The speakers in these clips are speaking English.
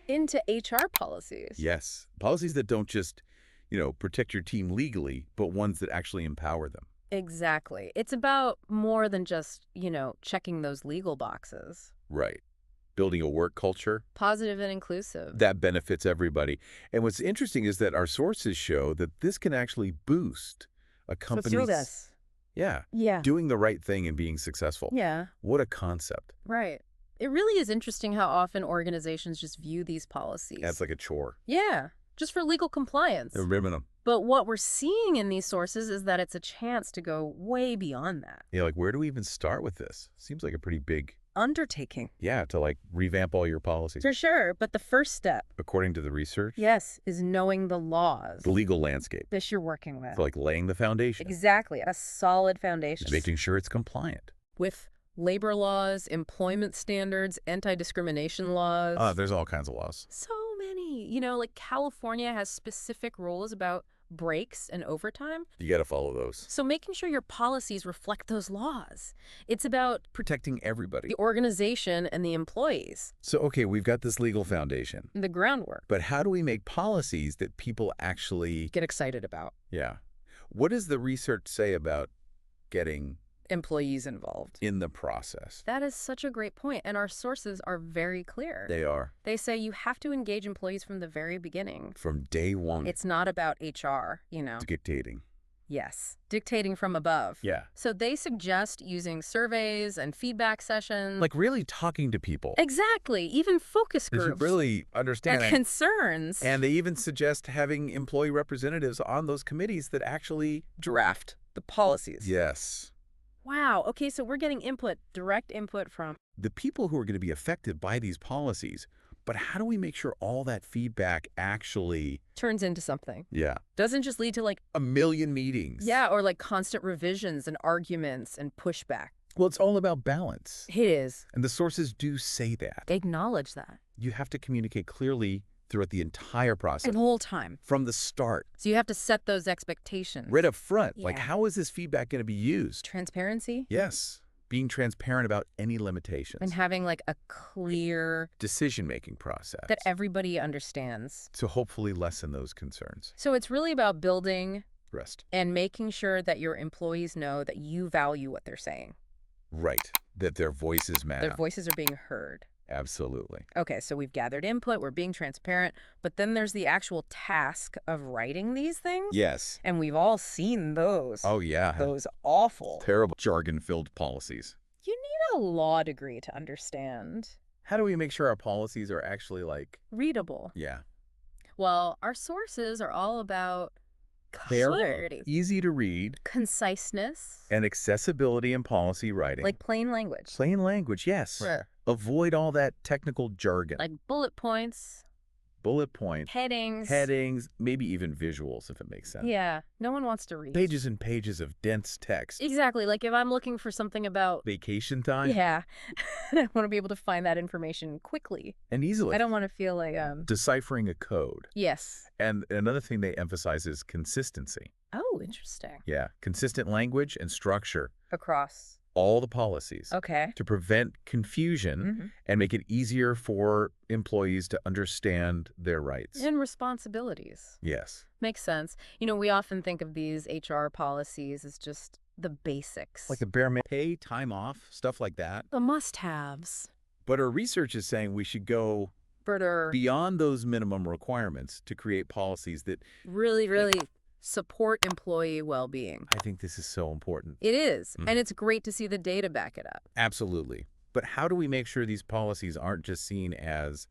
into HR policies. Yes. Policies that don't just, protect your team legally, but ones that actually empower them. Exactly. It's about more than just, checking those legal boxes. Right. Building a work culture Positive and inclusive. that benefits everybody. And what's interesting is that our sources show that this can actually boost a company's Yeah. doing the right thing and being successful. Yeah. What a concept. Right. It really is interesting how often organizations just view these policies. That's like a chore. Yeah. Just for legal compliance. They're ribbing them. But what we're seeing in these sources is that it's a chance to go way beyond that. Yeah, like where do we even start with this? Seems like a pretty big, Undertaking. to revamp all your policies. For sure. But the first step, According to the research, yes, is knowing the laws. the legal landscape. This you're working with. So like laying the foundation. Exactly. A solid foundation. Just making sure it's compliant. With labor laws, employment standards, anti-discrimination laws. There's all kinds of laws. So many. Like California has specific rules about breaks and overtime. You got to follow those. So making sure your policies reflect those laws. It's about Protecting everybody. the organization and the employees. So, okay, we've got this legal foundation. The groundwork. But how do we make policies that people actually... Get excited about. Yeah. What does the research say about getting Employees involved. in the process? That is such a great point, and our sources are very clear. They are. They say you have to engage employees from the very beginning. From day one. It's not about HR, Dictating. Yes. Dictating from above. Yeah. So they suggest using surveys and feedback sessions. Like really talking to people. Exactly. Even focus They groups. should really understand and it. concerns. And they even suggest having employee representatives on those committees that actually... draft the policies. Yes. Wow. Okay, so we're getting direct input from... The people who are going to be affected by these policies. But how do we make sure all that feedback actually... turns into something. Yeah. Doesn't just lead to A million meetings. Yeah, or constant revisions and arguments and pushback. Well, it's all about balance. It is. And the sources do say that. They acknowledge that. You have to communicate clearly throughout the entire process. The whole time. From the start. So you have to set those expectations. Right up front. Yeah. How is this feedback going to be used? Transparency. Yes. Being transparent about any limitations. And having a clear... decision-making process. that everybody understands. to hopefully lessen those concerns. So it's really about building Rest. and making sure that your employees know that you value what they're saying. Right. That their voices matter. Their voices are being heard. Absolutely. Okay, so we've gathered input, we're being transparent, but then there's the actual task of writing these things. Yes. And we've all seen those. Oh, yeah. Those awful. Terrible jargon-filled policies. You need a law degree to understand. How do we make sure our policies are actually Readable. yeah, Well, our sources are all about they're clarity, easy to read, conciseness, and accessibility in policy writing. plain language. Plain language, yes. Right. Avoid all that technical jargon. Bullet points, Bullet points, headings, maybe even visuals if it makes sense. Yeah, no one wants to read. Pages and pages of dense text. Exactly. If I'm looking for something about... Vacation time. Yeah. I want to be able to find that information quickly. And easily. I don't want to feel Deciphering a code. Yes. And another thing they emphasize is consistency. Oh, interesting. Yeah. Consistent language and structure. Across. All the policies. Okay. To prevent confusion and make it easier for employees to understand their rights. And responsibilities. Yes. Makes sense. We often think of these HR policies as just the basics. Like the bare minimum pay, time off, stuff like that. The must-haves. But our research is saying we should go beyond those minimum requirements to create policies that really support employee well-being. I think this is so important. It is. And it's great to see the data back it up. Absolutely. But how do we make sure these policies aren't just seen as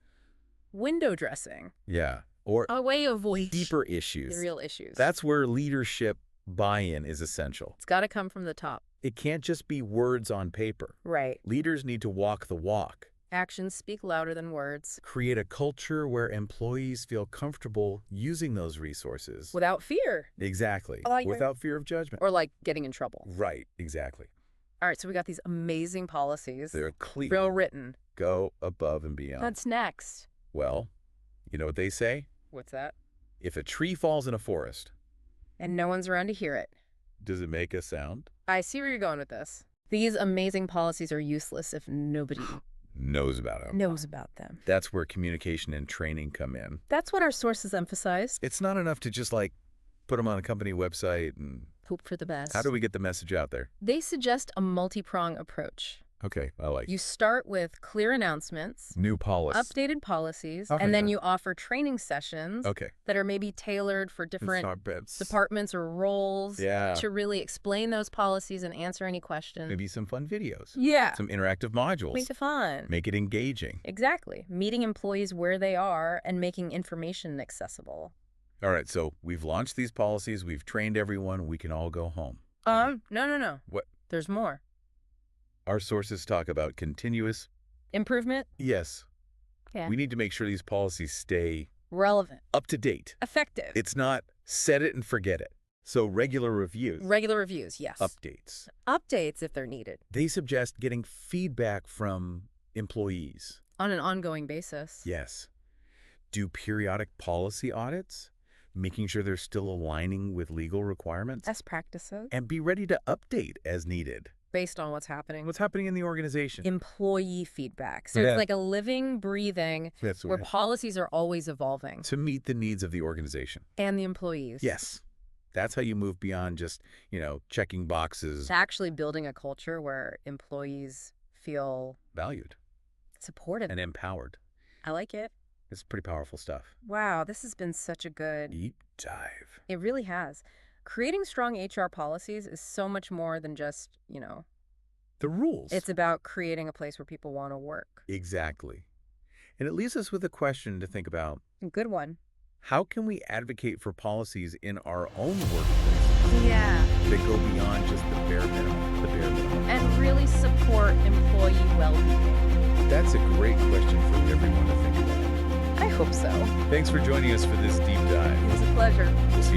window dressing? Yeah. Or a way of avoiding deeper issues. The real issues. That's where leadership buy-in is essential. It's got to come from the top. It can't just be words on paper. Right. Leaders need to walk the walk. Actions speak louder than words. Create a culture where employees feel comfortable using those resources. Without fear. Exactly. Without fear of judgment. Or getting in trouble. Right. Exactly. All right, so we got these amazing policies. They're clear. Well written. Go above and beyond. What's next? Well, you know what they say? What's that? If a tree falls in a forest. And no one's around to hear it. Does it make a sound? I see where you're going with this. These amazing policies are useless if nobody knows about them. knows about them. That's where communication and training come in. That's what our sources emphasized. It's not enough to just like put them on a company website and Hope for the best. how do we get the message out there? They suggest a multi-prong approach. Okay, I like You start with clear announcements, new policy. updated policies, Okay. and then you offer training sessions Okay. that are maybe tailored for different It's departments or roles Yeah. to really explain those policies and answer any questions. Maybe some fun videos. Yeah. Some interactive modules. Make it fun. Make it engaging. Exactly. Meeting employees where they are and making information accessible. All right, so we've launched these policies. We've trained everyone. We can all go home. No. What? There's more. Our sources talk about continuous. Improvement? Yes. Yeah. We need to make sure these policies stay Relevant. up to date. Effective. It's not set it and forget it. So regular reviews. Regular reviews, yes. Updates. Updates if they're needed. They suggest getting feedback from employees. On an ongoing basis. Yes. Do periodic policy audits, making sure they're still aligning with legal requirements. Best practices. And be ready to update as needed. Based on what's happening. What's happening in the organization? Employee feedback. So Yeah. it's like a living, breathing, That's where right. policies are always evolving. To meet the needs of the organization. And the employees. Yes. That's how you move beyond just, checking boxes. It's actually building a culture where employees feel Valued supported. and empowered. I like it. It's pretty powerful stuff. Wow, this has been such a good... Deep dive. It really has. Creating strong HR policies is so much more than just, The rules. it's about creating a place where people want to work. Exactly. And it leaves us with a question to think about. Good one. How can we advocate for policies in our own workplace Yeah. that go beyond just the bare minimum? And really support employee well-being. That's a great question for everyone to think about. I hope so. Thanks for joining us for this deep dive. It was a pleasure. We'll see